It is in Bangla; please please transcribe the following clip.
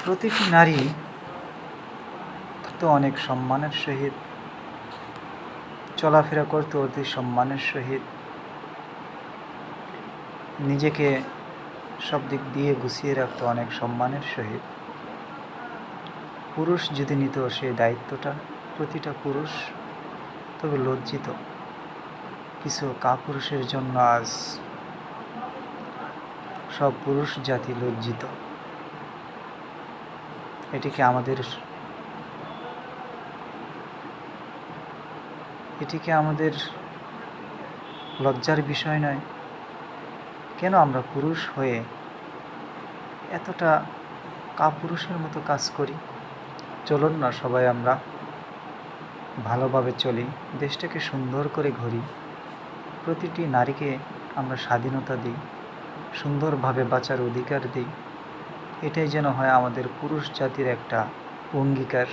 প্রতিটি নারী তো অনেক সম্মানের সহিত চলাফেরা করতো, অতি সম্মানের সহিত নিজেকে সব দিক দিয়ে গুছিয়ে রাখতো অনেক সম্মানের সহিত। পুরুষ যদি নিত সেই দায়িত্বটা, প্রতিটা পুরুষ তবে লজ্জিত। কিছু কাপুরুষের জন্য আজ সব পুরুষ জাতি লজ্জিত। এটিকে আমাদের লজ্জার বিষয় নয়? কেন আমরা পুরুষ হয়ে এতটা কাপুরুষের মতো কাজ করি? চলুন না সবাই আমরা ভালোভাবে চলি, দেশটাকে সুন্দর করে ঘুরি, প্রতিটি নারীকে আমরা স্বাধীনতা দিই, সুন্দরভাবে বাঁচার অধিকার দিই। এটাই যেন হয় আমাদের পুরুষ জাতির একটা অঙ্গীকার।